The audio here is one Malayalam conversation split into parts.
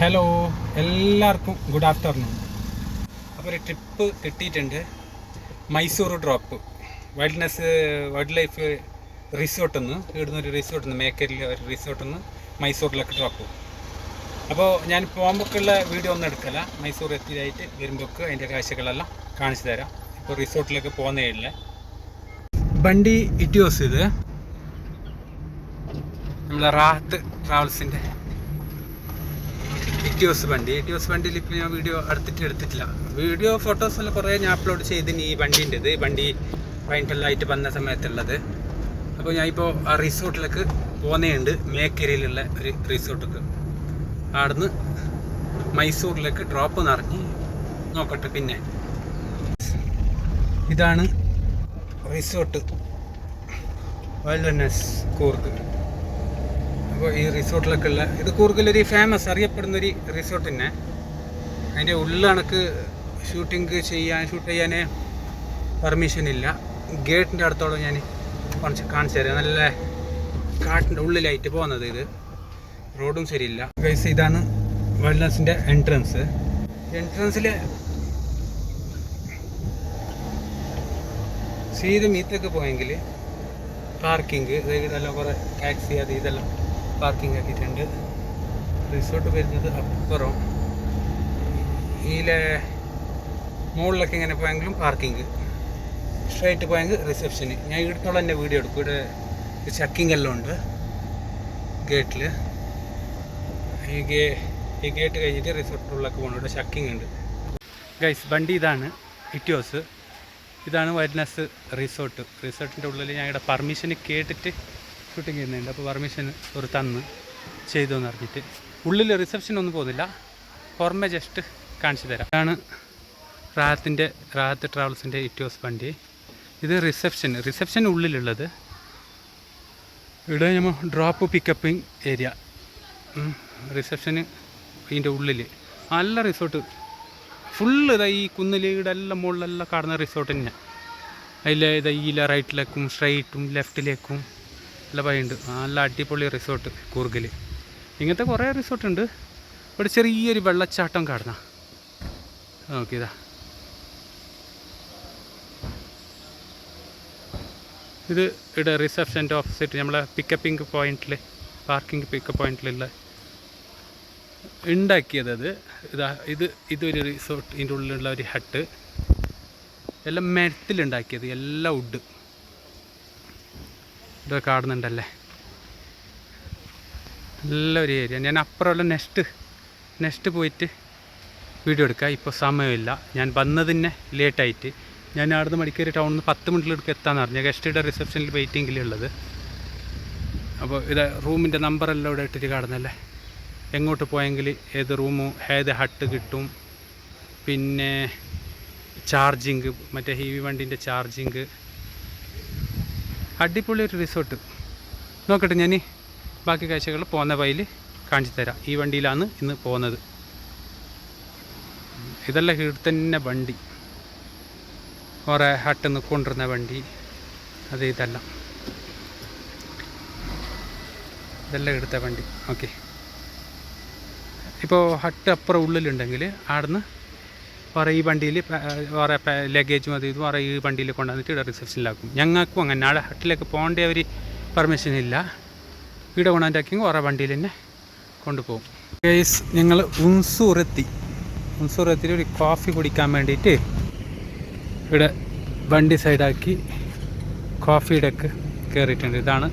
ഹലോ, എല്ലാവർക്കും ഗുഡ് ആഫ്റ്റർനൂൺ. അപ്പോൾ ഒരു ട്രിപ്പ് കിട്ടിയിട്ടുണ്ട്. മൈസൂർ ഡ്രോപ്പ് വൈൽഡ് ലൈഫ് റിസോർട്ടിൽ നിന്ന് ഇവിടുന്ന് റിസോർട്ടിൽ നിന്ന് മേക്കരിൽ ഒരു റിസോർട്ടിൽ നിന്ന് മൈസൂരിലേക്ക് ഡ്രോപ്പ്. അപ്പോൾ ഞാൻ പോകുമ്പോഴേക്കുള്ള വീഡിയോ ഒന്നും എടുക്കല. മൈസൂർ എത്തിയതായിട്ട് വരുമ്പോഴേക്ക് അതിൻ്റെ കാഴ്ചകളെല്ലാം കാണിച്ചു തരാം. ഇപ്പോൾ റിസോർട്ടിലേക്ക് പോകുന്നേ ഇല്ല. വണ്ടി ഇറ്റിയോസ്, ഇത് നമ്മളെ റാഹത്ത് ട്രാവൽസിൻ്റെ ഇറ്റിയോസ് വണ്ടിയിൽ ഇപ്പോൾ ഞാൻ വീഡിയോ എടുത്തിട്ടില്ല. വീഡിയോ ഫോട്ടോസെല്ലാം കുറേ ഞാൻ അപ്ലോഡ് ചെയ്തിന് ഈ വണ്ടീൻ്റെത്. ഈ വണ്ടി പൈൻറ്റെല്ലായിട്ട് വന്ന സമയത്തുള്ളത്. അപ്പോൾ ഞാൻ ഇപ്പോൾ ആ റിസോർട്ടിലേക്ക് പോകുന്നുണ്ട്. മേക്കരിയിലുള്ള ഒരു റിസോർട്ടിലേക്ക്. അവിടുന്ന് മൈസൂരിലേക്ക് ഡ്രോപ്പ് നിറഞ്ഞ് നോക്കട്ടെ. പിന്നെ ഇതാണ് റിസോർട്ട് വൈൽഡ്നസ് കൂർഗ്. അപ്പോൾ ഈ റിസോർട്ടിലൊക്കെയുള്ള ഇത് കൂർഗിലൊരു ഫേമസ് അറിയപ്പെടുന്നൊരു റിസോർട്ട് തന്നെ. അതിൻ്റെ ഉള്ളണക്ക് ഷൂട്ട് ചെയ്യാൻ പെർമിഷൻ ഇല്ല. ഗേറ്റിൻ്റെ അടുത്തോളം ഞാൻ കാണിച്ചു തരാം. നല്ല കാട്ടിൻ്റെ ഉള്ളിലായിട്ട് പോകുന്നത്. ഇത് റോഡും ശരിയില്ല. ഗൈസ്, ഇതാണ് വെൽനസിൻ്റെ എൻട്രൻസിൽ സീത മീത്തൊക്കെ പോയെങ്കിൽ പാർക്കിങ് ഇതെല്ലാം കുറേ ടാക്സി അത് ഇതെല്ലാം പാർക്കിംഗ് ആക്കിയിട്ടുണ്ട്. റിസോർട്ട് വരുന്നത് അപ്പുറം ഇതിലെ മുകളിലൊക്കെ ഇങ്ങനെ പോയെങ്കിലും പാർക്കിങ്, സ്ട്രൈറ്റ് പോയെങ്കിൽ റിസപ്ഷന്. ഞാൻ ഇവിടുത്തോളം തന്നെ വീഡിയോ എടുക്കും. ഇവിടെ ചെക്കിംഗ് എല്ലാം ഉണ്ട് ഗേറ്റിൽ. ഈ ഗേറ്റ് കഴിഞ്ഞിട്ട് റിസോർട്ടിനുള്ളിലേക്ക് പോകണം. ഇവിടെ ചെക്കിംഗ് ഉണ്ട്. ഗൈസ്, വണ്ടി ഇതാണ് ഇറ്റിയോസ്. ഇതാണ് വൈൽഡ്നസ് റിസോർട്ടിൻ്റെ ഉള്ളിൽ ഞാൻ ഇവിടെ പെർമിഷന് കേട്ടിട്ട് ഷൂട്ടിങ് ചെയ്യുന്നുണ്ട്. അപ്പോൾ പെർമിഷൻ ഒരു തന്ന് ചെയ്തു എന്ന് പറഞ്ഞിട്ട് ഉള്ളിൽ റിസപ്ഷൻ ഒന്നും പോകുന്നില്ല. പുറമെ ജസ്റ്റ് കാണിച്ചു തരാം. ഇതാണ് റാഹത്ത് ട്രാവൽസിൻ്റെ ഇറ്റിയോസ് വണ്ടി. ഇത് റിസപ്ഷൻ ഉള്ളിലുള്ളത്. ഇവിടെ നമ്മൾ ഡ്രോപ്പ് പിക്കപ്പിങ് ഏരിയ. റിസപ്ഷന് ഇതിൻ്റെ ഉള്ളിൽ നല്ല റിസോർട്ട് ഫുള്ള്. ഇതാ ഈ കുന്നിൽ ഇവിടെ എല്ലാം മുകളിലെല്ലാം കാണുന്ന റിസോർട്ട് തന്നെ. അതിൽ ഇതാ ഈ റൈറ്റിലേക്കും സ്ട്രൈറ്റും ലെഫ്റ്റിലേക്കും എല്ലാം വഴിയുണ്ട്. നല്ല അടിപൊളി റിസോർട്ട് കൂർഗിൽ. ഇങ്ങനത്തെ കുറേ റിസോർട്ടുണ്ട്. ഇവിടെ ചെറിയൊരു വെള്ളച്ചാട്ടം കാണുന്ന നോക്കിയതാ. ഇത് ഇവിടെ റിസപ്ഷൻ്റെ ഓപ്പോസിറ്റ് നമ്മളെ പിക്കപ്പിംഗ് പോയിന്റിൽ, പാർക്കിംഗ് പിക്കപ്പ് പോയിന്റിലുള്ള ഉണ്ടാക്കിയത്. ഇതൊരു റിസോർട്ട്. ഇതിൻ്റെ ഉള്ളിലുള്ള ഒരു ഹട്ട് എല്ലാം മരത്തിലുണ്ടാക്കിയത്, എല്ലാം വുഡ്. ഇതൊക്കെ കാണുന്നുണ്ടല്ലേ, നല്ലൊരു ഏരിയ. ഞാൻ അപ്പുറമുള്ള നെക്സ്റ്റ് പോയിട്ട് വീഡിയോ എടുക്കാം. ഇപ്പോൾ സമയമില്ല. ഞാൻ വന്നതിന്നെ ലേറ്റായിട്ട്. ഞാൻ അവിടുന്ന് മടിക്കേരി ടൗണിൽ നിന്ന് 10 മിനിറ്റിലെടുക്ക് എത്താമെന്ന് പറഞ്ഞു. ഗസ്റ്റിയുടെ റിസപ്ഷനിൽ വെയിറ്റിങ്ങിലുള്ളത്. അപ്പോൾ ഇത് റൂമിൻ്റെ നമ്പറെല്ലാം ഇവിടെ ഇട്ടിട്ട് കാണുന്നല്ലേ. എങ്ങോട്ട് പോയെങ്കിൽ ഏത് റൂമും ഏത് ഹട്ട് കിട്ടും. പിന്നെ ചാർജിങ്, മറ്റേ ഹെവി വണ്ടീൻ്റെ ചാർജിങ്. അടിപൊളി ഒരു റിസോർട്ട്. നോക്കട്ടെ, ഞാൻ ബാക്കി കാഴ്ചകൾ പോകുന്ന വഴിയിൽ കാണിച്ചു തരാം. ഈ വണ്ടിയിലാണ് ഇന്ന് പോകുന്നത്. ഇതെല്ലാം ഇവിടെ തന്നെ വണ്ടി. കുറേ ഹട്ട് നിന്ന് കൊണ്ടുവരുന്ന വണ്ടി. ഇതെല്ലാം എടുത്ത വണ്ടി. ഓക്കെ, ഇപ്പോൾ ഹട്ട് അപ്പുറം ഉള്ളിലുണ്ടെങ്കിൽ അവിടുന്ന് വേറെ ഈ വണ്ടിയിൽ വേറെ ലഗേജും അത് ഇതും വേറെ ഈ വണ്ടിയിൽ കൊണ്ടുവന്നിട്ട് ഇവിടെ റിസപ്ഷനിലാക്കും. ഞങ്ങൾക്കും അങ്ങനെ ആടെ ഹട്ടിലേക്ക് പോകേണ്ട ഒരു പെർമിഷൻ ഇല്ല. ഇവിടെ കൊണ്ടുവന്നിട്ടാക്കിയെങ്കിൽ വേറെ വണ്ടിയിൽ തന്നെ കൊണ്ടുപോകും. ഗൈസ്, ഞങ്ങൾ ഉൻസൂർ ഒരു കോഫി കുടിക്കാൻ വേണ്ടിയിട്ട് ഇവിടെ വണ്ടി സൈഡാക്കി കോഫിയുടെ ഒക്കെ കയറിയിട്ടുണ്ട്. ഇതാണ്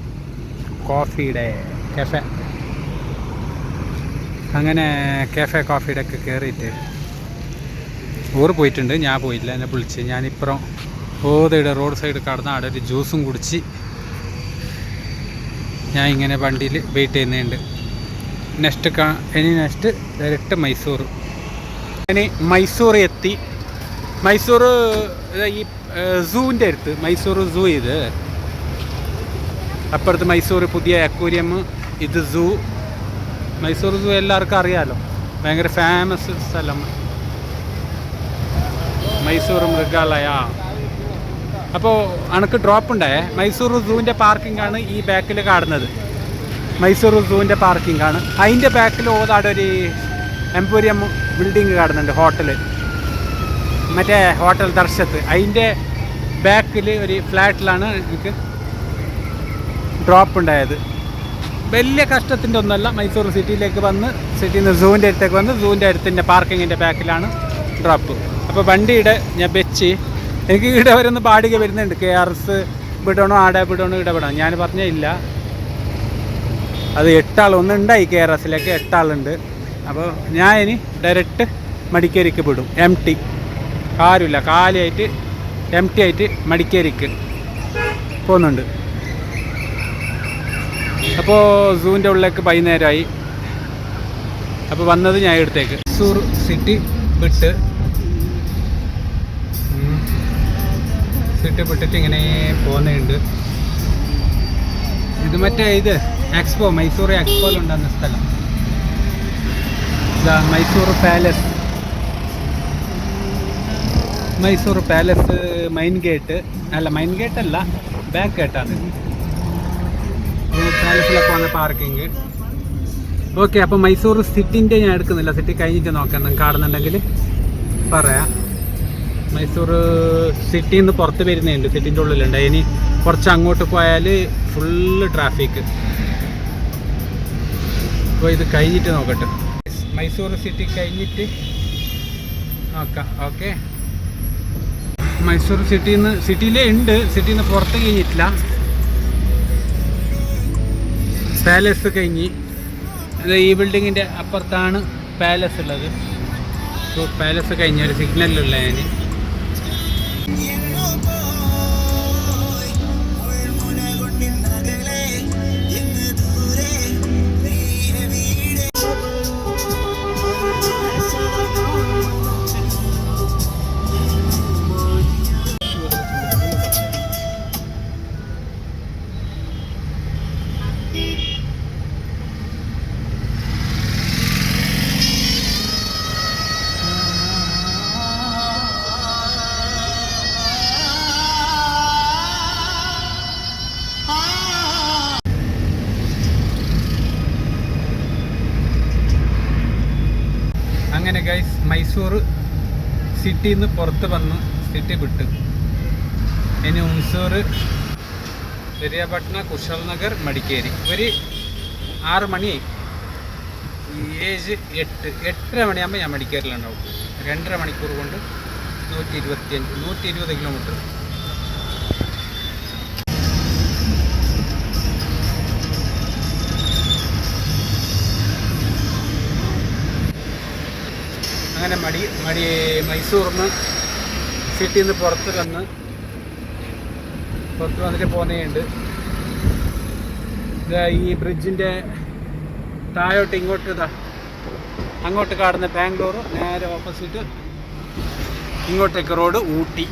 കോഫിയുടെ കഫേ. അങ്ങനെ കോഫിയുടെ ഒക്കെ കയറിയിട്ട് ഊറ് പോയിട്ടുണ്ട്. ഞാൻ പോയില്ല, എന്നെ വിളിച്ച്. ഞാനിപ്പുറം ഓതയുടെ റോഡ് സൈഡ് കടന്ന് അവിടെ ഒരു ജ്യൂസും കുടിച്ച് ഞാൻ ഇങ്ങനെ വണ്ടിയിൽ വെയിറ്റ് ചെയ്യുന്നുണ്ട്. Next direct Mysore. ഇനി മൈസൂർ എത്തി. മൈസൂർ ഈ സൂവിൻ്റെ അടുത്ത് മൈസൂർ സൂ. ഇത് അപ്പുറത്ത് മൈസൂർ പുതിയ അക്വേറിയം, ഇത് സൂ. മൈസൂർ സൂ എല്ലാവർക്കും അറിയാമല്ലോ, ഭയങ്കര ഫേമസ് സ്ഥലം. മൈസൂർ മൃഗാലയ. അപ്പോൾ അനക്ക് ഡ്രോപ്പ് ഉണ്ടായേ. മൈസൂർ സൂവിൻ്റെ പാർക്കിംഗാണ് ഈ ബാക്കിൽ കാണുന്നത്. മൈസൂർ സൂവിൻ്റെ പാർക്കിംഗാണ്. അതിൻ്റെ ബാക്കിൽ ഓതാടൊരു എംപോരിയം ബിൽഡിങ് കാണുന്നുണ്ട്, ഹോട്ടൽ, മറ്റേ ഹോട്ടൽ ദർശത്ത്. അതിൻ്റെ ബാക്കിൽ ഒരു ഫ്ലാറ്റിലാണ് എനിക്ക് ഡ്രോപ്പ് ഉണ്ടായത്. വലിയ കഷ്ടത്തിൻ്റെ ഒന്നുമല്ല. മൈസൂർ സിറ്റിയിലേക്ക് വന്ന്, സിറ്റിയിൽ നിന്ന് സൂവിൻ്റെ അടുത്തേക്ക് വന്ന്, സൂവിൻ്റെ അടുത്തിൻ്റെ പാർക്കിങ്ങിൻ്റെ ബാക്കിലാണ് ഡ്രോപ്പ്. അപ്പോൾ വണ്ടിയുടെ ഞാൻ വെച്ച് എനിക്ക് ഇവിടെ വരെ ഒന്ന് ബാഡിക വരുന്നുണ്ട്. KRS വിടണോ, ആടെ വിടണോ, ഇവിടെ വിടണം. ഞാൻ പറഞ്ഞ ഇല്ല, അത് 8 ആൾ ഒന്നുണ്ടായി KRSലേക്ക് 8 ആളുണ്ട്. അപ്പോൾ ഞാൻ ഇനി ഡയറക്റ്റ് മടിക്കേരിക്ക് വിടും. MT ആരുമില്ല, കാലിയായിട്ട് MT ആയിട്ട് മടിക്കേരിക്ക് പോകുന്നുണ്ട്. അപ്പോൾ സൂവിൻ്റെ ഉള്ളിലേക്ക് വൈകുന്നേരമായി. അപ്പോൾ വന്നത് ഞാൻ ഇവിടത്തേക്ക് മൈസൂർ സിറ്റി വിട്ടിട്ട് ഇങ്ങനെ പോകുന്നുണ്ട്. ഇത് മറ്റേ ഇത് എക്സ്പോ, മൈസൂർ എക്സ്പോയിലുണ്ടെന്ന സ്ഥലം. ഇതാ Mysore palace. Mysore palace main gate അല്ല, മെയിൻ ഗേറ്റ് അല്ല, ബാക്ക് ഗേറ്റാണ്. പാലസിലൊക്കെ പോകുന്ന പാർക്കിങ്. ഓക്കെ, അപ്പോൾ മൈസൂർ സിറ്റിൻ്റെ ഞാൻ എടുക്കുന്നില്ല, സിറ്റി കഴിഞ്ഞിട്ട് നോക്കാം. നിങ്ങൾക്ക് കാണുന്നുണ്ടെങ്കിൽ പറയാം. മൈസൂർ സിറ്റിയിൽ നിന്ന് പുറത്ത് വരുന്നുണ്ട്, സിറ്റിൻ്റെ ഉള്ളിലുണ്ട്. ഇനി കുറച്ച് അങ്ങോട്ട് പോയാൽ ഫുള്ള് ട്രാഫിക്. അപ്പോൾ ഇത് കഴിഞ്ഞിട്ട് നോക്കട്ടെ. മൈസൂർ സിറ്റി കഴിഞ്ഞിട്ട് നോക്കാം. ഓക്കെ, മൈസൂർ സിറ്റിയിലേ ഉണ്ട്, സിറ്റിയിൽ നിന്ന് പുറത്ത് കഴിഞ്ഞിട്ടില്ല. പാലസ് കഴിഞ്ഞ് അത് ഈ ബിൽഡിങ്ങിൻ്റെ അപ്പുറത്താണ് പാലസ് ഉള്ളത്. സോ പാലസ് കഴിഞ്ഞ ഒരു സിഗ്നലിലുള്ള ഞാൻ അങ്ങനെ ഗൈസ് മൈസൂർ സിറ്റിയിൽ നിന്ന് പുറത്ത് വന്ന് സിറ്റി വിട്ട്. ഇനി ഹുംസൂർ, പെരിയാപട്ടണ, കുശൽ നഗർ, മടിക്കേരി. ഒരു 6 മണിയായി. 8:30 മണിയാകുമ്പോൾ ഞാൻ മടിക്കേരിലുണ്ടാവും. 2.5 മണിക്കൂർ കൊണ്ട് 120 കിലോമീറ്റർ. അങ്ങനെ മൈസൂറിന് സിറ്റിയിൽ നിന്ന് പുറത്ത് വന്നിട്ട് പോകുന്നുണ്ട്. ഈ ബ്രിഡ്ജിൻ്റെ താഴോട്ട് ഇങ്ങോട്ട് അങ്ങോട്ട് കാണുന്ന ബാംഗ്ലൂർ, നേരെ ഓപ്പോസിറ്റ് ഇങ്ങോട്ടേക്ക് റോഡ് ഊട്ടി.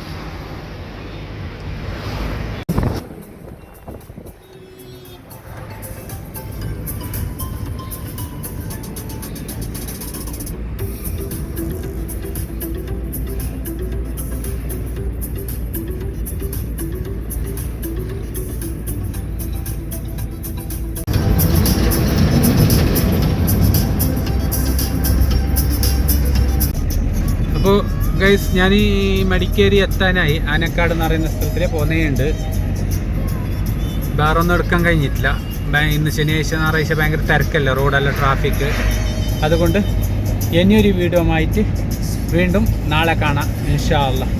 അപ്പോൾ ഗൈസ് ഞാൻ ഈ മടിക്കേരി എത്താനായി. ആനക്കാട് എന്ന് പറയുന്ന സ്ഥലത്തിൽ പോകുന്നുണ്ട്. വേറൊന്നും എടുക്കാൻ കഴിഞ്ഞിട്ടില്ല. ഇന്ന് ശനിയാഴ്ച ഞായറാഴ്ച ഭയങ്കര തിരക്കല്ല, റോഡല്ല, ട്രാഫിക്. അതുകൊണ്ട് ഇനിയൊരു വീഡിയോ ആയിട്ട് വീണ്ടും നാളെ കാണാം ഇൻഷാ അല്ലാഹ്.